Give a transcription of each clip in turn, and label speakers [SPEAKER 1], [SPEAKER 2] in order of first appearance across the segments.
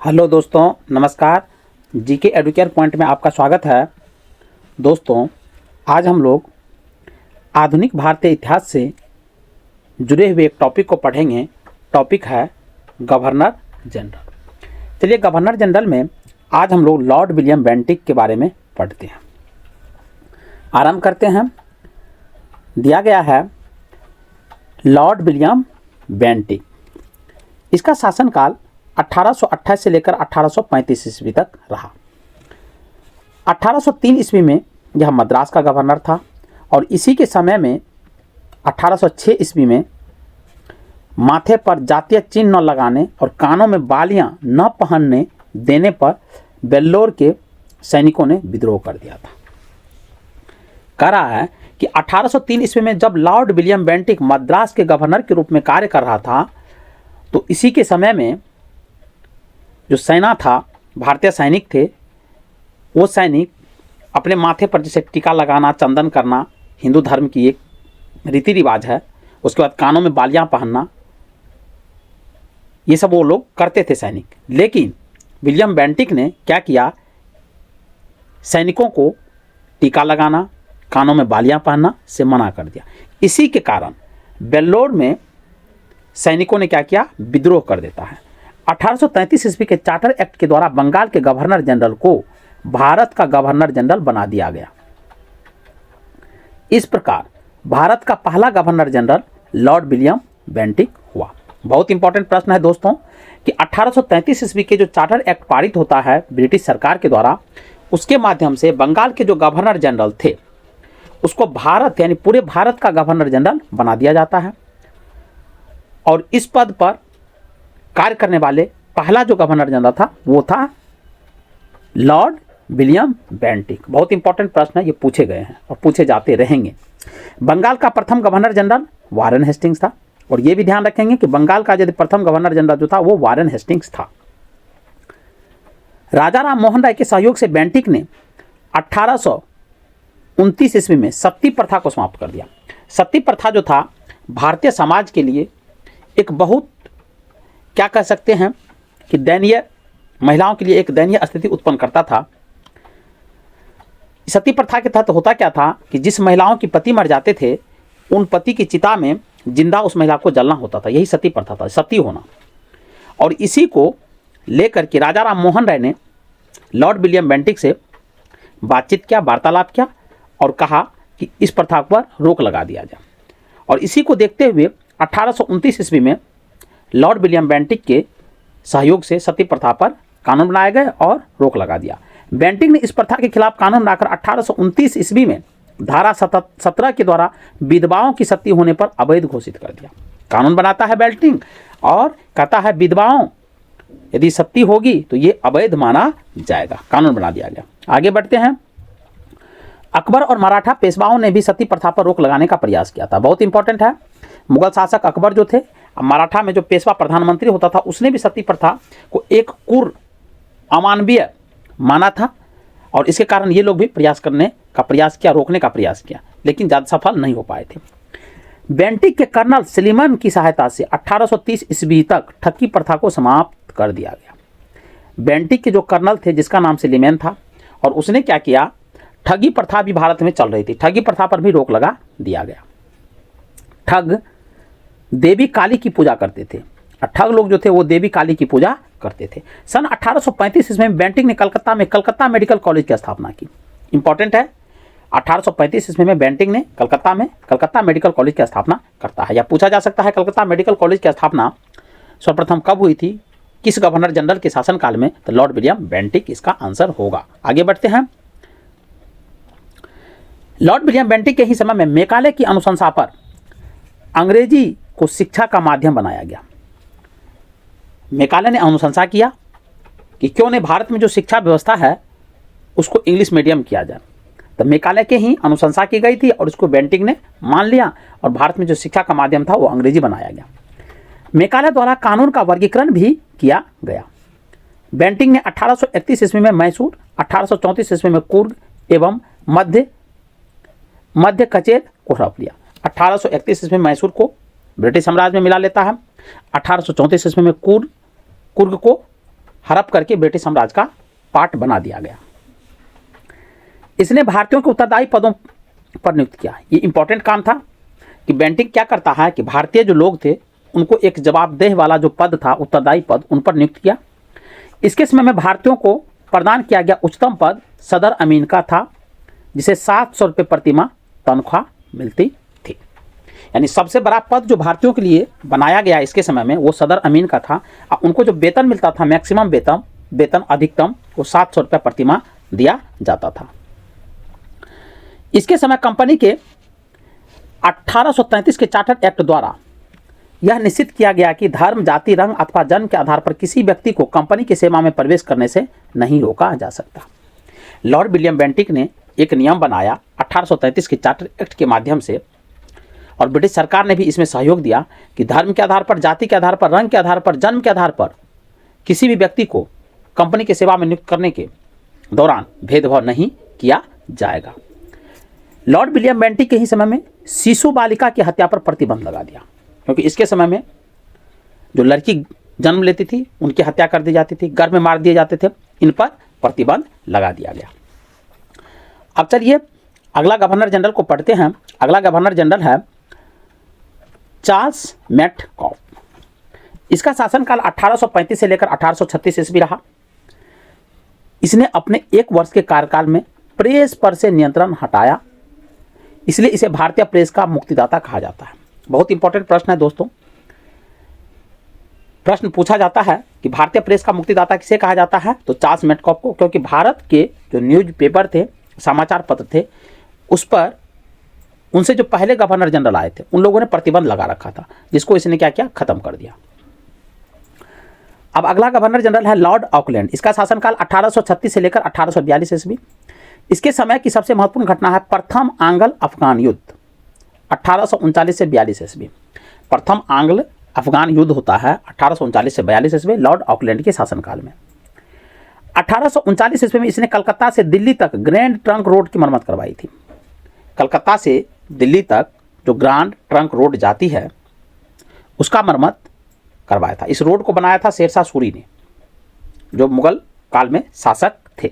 [SPEAKER 1] Hello दोस्तों, नमस्कार। GK Educare point में आपका स्वागत है। दोस्तों, आज हम लोग आधुनिक भारतीय इतिहास से जुड़े हुए एक टॉपिक को पढ़ेंगे। टॉपिक है गवर्नर जनरल। चलिए, गवर्नर जनरल में आज हम लोग लॉर्ड विलियम बेंटिक के बारे में पढ़ते हैं। आरंभ करते हैं। दिया गया है लॉर्ड विलियम बेंटिक। इसका शासनकाल 1828 से लेकर 1835 ईस्वी तक रहा। 1803 ईस्वी में यह मद्रास का गवर्नर था और इसी के समय में 1806 ईस्वी में माथे पर जातीय चिन्ह न लगाने और कानों में बालियां न पहनने देने पर वेल्लोर के सैनिकों ने विद्रोह कर दिया था। कह रहा है कि 1803 ईस्वी में जब लॉर्ड विलियम बेंटिक मद्रास के गवर्नर के रूप में कार्य कर रहा था, तो इसी के समय में जो सेना था, भारतीय सैनिक थे, वो सैनिक अपने माथे पर जैसे टीका लगाना, चंदन करना हिंदू धर्म की एक रीति रिवाज है। उसके बाद कानों में बालियां पहनना, ये सब वो लोग करते थे सैनिक। लेकिन विलियम बेंटिक ने क्या किया, सैनिकों को टीका लगाना, कानों में बालियां पहनना से मना कर दिया। इसी के कारण वेल्लोर में सैनिकों ने क्या किया, विद्रोह कर देता है। 1833 ईस्वी के चार्टर एक्ट के द्वारा बंगाल के गवर्नर जनरल को भारत का गवर्नर जनरल बना दिया गया। इस प्रकार भारत का पहला governor general Lord William Bentinck हुआ। बहुत इंपॉर्टेंट प्रश्न है दोस्तों कि 1833 ईस्वी के जो चार्टर एक्ट पारित होता है ब्रिटिश सरकार के द्वारा, उसके माध्यम से बंगाल के जो गवर्नर जनरल थे उसको भारत यानी पूरे भारत का गवर्नर जनरल बना दिया जाता है। और इस पद पर कार्य करने वाले पहला जो गवर्नर जनरल था वो था लॉर्ड विलियम बेंटिक। बहुत इंपॉर्टेंट प्रश्न है, ये पूछे गए हैं और पूछे जाते रहेंगे। बंगाल का प्रथम गवर्नर जनरल वारेन हेस्टिंग्स था, और ये भी ध्यान रखेंगे कि बंगाल का यदि प्रथम गवर्नर जनरल जो था वो वारेन हेस्टिंग्स था। राजा राम मोहन राय के सहयोग से बेंटिक ने 1829 ईस्वी में सती प्रथा को समाप्त कर दिया। सती प्रथा जो था भारतीय समाज के लिए एक बहुत, क्या कह सकते हैं कि दयनीय, महिलाओं के लिए एक दयनीय स्थिति उत्पन्न करता था। सती प्रथा के तहत होता क्या था कि जिस महिलाओं की पति मर जाते थे, उन पति की चिता में जिंदा उस महिला को जलना होता था। यही सती प्रथा था, सती होना। और इसी को लेकर के राजा राम मोहन राय ने लॉर्ड विलियम बेंटिक से बातचीत किया, वार्तालाप किया और कहा कि इस प्रथा पर रोक लगा दिया जाए। और इसी को देखते हुए 1829 ईस्वी में लॉर्ड विलियम बेंटिक के सहयोग से सती प्रथा पर कानून बनाए गए और रोक लगा दिया। बेंटिक ने इस प्रथा के खिलाफ कानून बनाकर 1829 ईस्वी में धारा 17 के द्वारा विधवाओं की सती होने पर अवैध घोषित कर दिया। कानून बनाता है बेंटिक और कहता है विधवाओं यदि सती होगी तो ये अवैध माना जाएगा। कानून बना दिया गया। आगे बढ़ते हैं। अकबर और मराठा पेशवाओं ने भी सती प्रथा पर रोक लगाने का प्रयास किया था। बहुत इंपॉर्टेंट है। मुगल शासक अकबर जो थे, मराठा में जो पेशवा प्रधानमंत्री होता था, उसने भी सती प्रथा को एक कुर अमानवीय माना था और इसके कारण ये लोग भी प्रयास करने का प्रयास किया, रोकने का प्रयास किया, लेकिन ज़्यादा सफल नहीं हो पाए थे। बेंटिक के कर्नल सलीमन की सहायता से 1830 ईस्वी तक ठगी प्रथा को समाप्त कर दिया गया। बेंटिक के जो कर्नल थे जिसका नाम सलीमन था, और उसने क्या किया, ठगी प्रथा भी भारत में चल रही थी, ठगी प्रथा पर भी रोक लगा दिया गया। ठग देवी काली की पूजा करते थे। ठग लोग जो थे वो देवी काली की पूजा करते थे। सन 1835 ईस्वी में बेंटिक ने कलकत्ता मेडिकल कॉलेज की स्थापना की। इंपॉर्टेंट है, 1835 ईस्वी में बेंटिक ने कलकत्ता मेडिकल कॉलेज की स्थापना करता है। या पूछा जा सकता है कलकत्ता मेडिकल कॉलेज की स्थापना सर्वप्रथम कब हुई थी, किस गवर्नर जनरल के शासनकाल में? तो लॉर्ड विलियम बेंटिक इसका आंसर होगा। आगे बढ़ते हैं। लॉर्ड विलियम बेंटिक के ही समय में मेकाले की अनुशंसा पर अंग्रेजी को शिक्षा का माध्यम बनाया गया। मेकाले ने अनुशंसा किया कि क्यों न भारत में जो शिक्षा व्यवस्था है उसको इंग्लिश मीडियम किया जाए। तो मेकाले के ही अनुशंसा की गई थी और उसको बेंटिक ने मान लिया और भारत में जो शिक्षा का माध्यम था वो अंग्रेजी बनाया गया। मेकाले द्वारा कानून का वर्गीकरण भी किया गया। बेंटिक ने 1831 ईस्वी में मैसूर, 1834 ईस्वी में कुर्ग एवं मध्य कचेर को हड़प लिया। 1831 ईस्वी में मैसूर को ब्रिटिश साम्राज्य में मिला लेता है। 1834 ईस्वी में कुर्ग को हड़प करके ब्रिटिश साम्राज्य का पार्ट बना दिया गया। इसने भारतीयों के उत्तरदायी पदों पर नियुक्त किया। ये इंपॉर्टेंट काम था कि बेंटिक क्या करता है कि भारतीय जो लोग थे उनको एक जवाबदेह वाला जो पद था, उत्तरदायी पद, उन पर नियुक्त किया। इसके समय में भारतीयों को प्रदान किया गया उच्चतम पद सदर अमीन का था, जिसे 700 रुपये प्रति माह तनख्वाह मिलती थी। यानी सबसे बड़ा पद जो भारतीयों के लिए बनाया गया इसके समय में वो सदर अमीन का था। और उनको जो वेतन मिलता था, मैक्सिमम वेतन अधिकतम, वो 700 रुपये प्रति माह दिया जाता था। इसके समय कंपनी के 1833 के चार्टर एक्ट द्वारा यह निश्चित किया गया कि धर्म, जाति, रंग अथवा जन्म के आधार पर किसी व्यक्ति को कंपनी की सेवा में प्रवेश करने से नहीं रोका जा सकता। लॉर्ड विलियम बेंटिक ने एक नियम बनाया 1833 के चार्टर एक्ट के माध्यम से, और ब्रिटिश सरकार ने भी इसमें सहयोग दिया कि धर्म के आधार पर, जाति के आधार पर, रंग के आधार पर, जन्म के आधार पर किसी भी व्यक्ति को कंपनी की सेवा में नियुक्त करने के दौरान भेदभाव नहीं किया जाएगा। लॉर्ड विलियम बेंटिक के ही समय में शिशु बालिका की हत्या पर प्रतिबंध लगा दिया, क्योंकि इसके समय में जो लड़की जन्म लेती थी उनकी हत्या कर दी जाती थी, गर्भ में मार दिए जाते थे। इन पर प्रतिबंध लगा दिया गया। अब चलिए अगला गवर्नर जनरल को पढ़ते हैं। अगला गवर्नर जनरल है चार्ल्स मेटकॉफ। इसका शासनकाल 1835 से लेकर 1836 ईस्वी रहा। इसने अपने 1 वर्ष के कार्यकाल में प्रेस पर से नियंत्रण हटाया, इसलिए इसे भारतीय प्रेस का मुक्तिदाता कहा जाता है। बहुत इंपॉर्टेंट प्रश्न है दोस्तों। प्रश्न पूछा जाता है कि भारतीय प्रेस का मुक्तिदाता किसे कहा जाता है, तो चार्ल्स मेटकॉफ को, क्योंकि भारत के जो न्यूज़पेपर थे, समाचार पत्र थे, उस पर उनसे जो पहले गवर्नर जनरल आए थे उन लोगों ने प्रतिबंध लगा रखा था, जिसको इसने क्या किया, खत्म कर दिया। अब अगला गवर्नर जनरल है लॉर्ड ऑकलैंड। इसका शासनकाल 1836 से लेकर 1842 ईस्वी। इसके समय की सबसे महत्वपूर्ण घटना है प्रथम आंग्ल अफगान युद्ध 1839 से 42 ईस्वी। प्रथम आंग्ल अफगान युद्ध होता है 1839 से 42 ईस्वी लॉर्ड ऑकलैंड के शासनकाल में। 1839 ईस्वी में इसने कलकत्ता से दिल्ली तक ग्रैंड ट्रंक रोड की मरम्मत करवाई थी। कलकत्ता से दिल्ली तक जो ग्रैंड ट्रंक रोड जाती है उसका मरम्मत करवाया था। इस रोड को बनाया था शेरशाह सूरी ने, जो मुगल काल में शासक थे।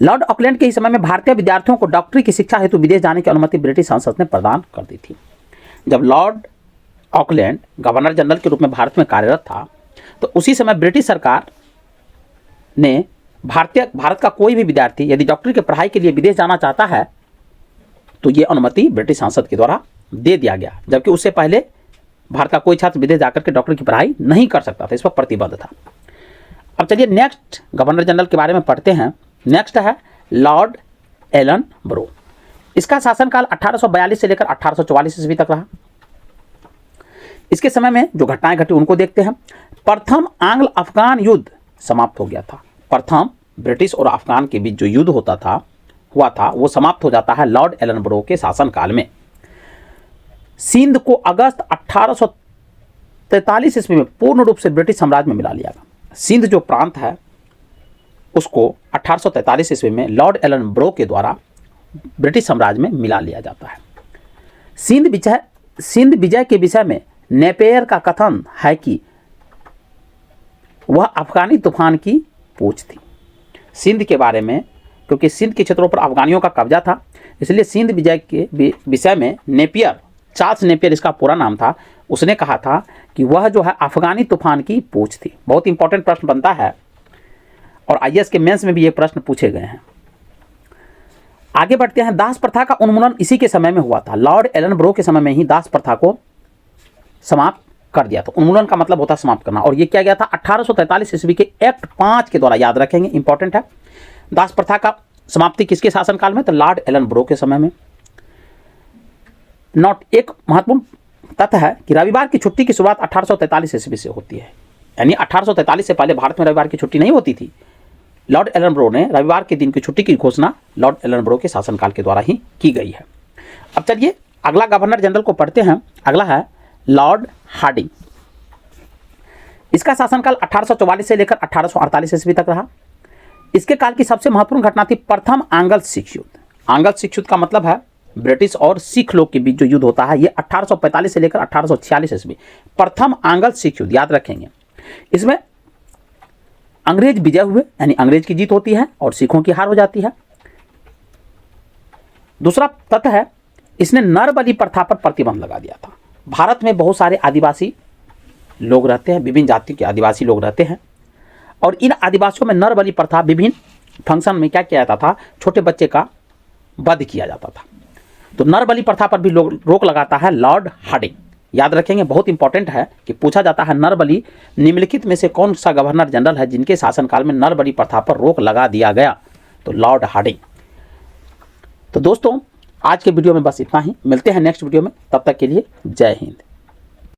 [SPEAKER 1] लॉर्ड ऑकलैंड के इस समय में भारतीय विद्यार्थियों को डॉक्टरी की शिक्षा हेतु विदेश जाने की अनुमति ब्रिटिश संसद ने प्रदान कर दी थी। जब लॉर्ड ऑकलैंड गवर्नर जनरल के रूप में भारत में कार्यरत था, तो उसी समय ब्रिटिश सरकार ने भारत का कोई भी विद्यार्थी यदि डॉक्टरी की पढ़ाई के लिए विदेश जाना चाहता है तो ये अनुमति ब्रिटिश संसद के द्वारा दे दिया गया, जबकि उससे पहले भारत का कोई छात्र विदेश जाकर के डॉक्टरी की पढ़ाई नहीं कर सकता था, इस पर प्रतिबंध था। अब चलिए नेक्स्ट गवर्नर जनरल के बारे में पढ़ते हैं। नेक्स्ट है लॉर्ड एलन ब्रो। इसका शासनकाल 1842 से लेकर 1844 ईस्वी तक रहा। इसके समय में जो घटनाएं घटी उनको देखते हैं। प्रथम आंग्ल अफगान युद्ध समाप्त हो गया था। प्रथम ब्रिटिश और अफगान के बीच जो युद्ध हुआ था वो समाप्त हो जाता है लॉर्ड एलन ब्रो के शासनकाल में। सिंध को अगस्त 1843 ईस्वी में पूर्ण रूप से ब्रिटिश साम्राज्य में मिला लिया गया। सिंध जो प्रांत है उसको 1843 ईस्वी में लॉर्ड एलन ब्रो के द्वारा ब्रिटिश साम्राज्य में मिला लिया जाता है। सिंध विजय के विषय में नेपियर का कथन है कि वह अफगानी तूफान की पूछ थी। सिंध के बारे में, क्योंकि सिंध के क्षेत्रों पर अफगानियों का कब्जा था, इसलिए सिंध विजय के विषय में नेपियर, चार्ल्स नेपियर इसका पूरा नाम था, उसने कहा था कि वह जो है अफगानी तूफान की पूछ थी। बहुत इंपॉर्टेंट प्रश्न बनता है और आईएएस के मेंस में भी ये प्रश्न पूछे गए हैं। आगे बढ़ते हैं। दास प्रथा का उन्मूलन इसी के समय में हुआ था। लॉर्ड एलन ब्रो के समय में ही दास प्रथा को समाप्त कर दिया था। उन्मूलन का मतलब होता है समाप्त करना, और ये किया गया था 1843 ईस्वी के एक्ट 5 के द्वारा। याद रखेंगे, इंपॉर्टेंट है। दास प्रथा का समाप्ति किसके शासनकाल में, तो लॉर्ड एलन ब्रो के समय में। नोट एक महत्वपूर्ण तथ्य है कि रविवार की छुट्टी की शुरुआत 1843 ईस्वी से होती है। यानी 1843 से पहले भारत में रविवार की छुट्टी नहीं होती थी। लॉर्ड एलन ब्रो ने रविवार के दिन की छुट्टी की घोषणा लॉर्ड एलन ब्रो के शासनकाल के द्वारा ही की गई है। अब चलिए अगला गवर्नर जनरल को पढ़ते हैं। अगला है लॉर्ड हार्डिंग। इसका शासनकाल 1844 से लेकर 1848 ईस्वी तक रहा। इसके काल की सबसे महत्वपूर्ण घटना थी प्रथम आंग्ल सिख युद्ध। आंग्ल सिख युद्ध का मतलब है ब्रिटिश और सिख लोग के बीच जो युद्ध होता है, ये 1845 से लेकर 1846 ईस्वी प्रथम आंग्ल सिख युद्ध, याद रखेंगे। इसमें अंग्रेज विजय हुए, यानी अंग्रेज की जीत होती है और सिखों की हार हो जाती है। दूसरा तथ्य है, इसने नर बलि प्रथा पर प्रतिबंध लगा दिया था। भारत में बहुत सारे आदिवासी लोग रहते हैं, विभिन्न जाति के आदिवासी लोग रहते हैं, और इन आदिवासियों में नर बलि प्रथा विभिन्न फंक्शन में क्या किया जाता था, छोटे बच्चे का वध किया जाता था। तो नर बलि प्रथा पर भी रोक लगाता है लॉर्ड हार्डिंग। याद रखेंगे, बहुत इंपॉर्टेंट है कि पूछा जाता है नर बलि निम्नलिखित में से कौन सा गवर्नर जनरल है जिनके शासनकाल में नर बलि प्रथा पर रोक लगा दिया गया, तो लॉर्ड हार्डिंग। तो दोस्तों आज के वीडियो में बस इतना ही, मिलते हैं नेक्स्ट वीडियो में, तब तक के लिए जय हिंद।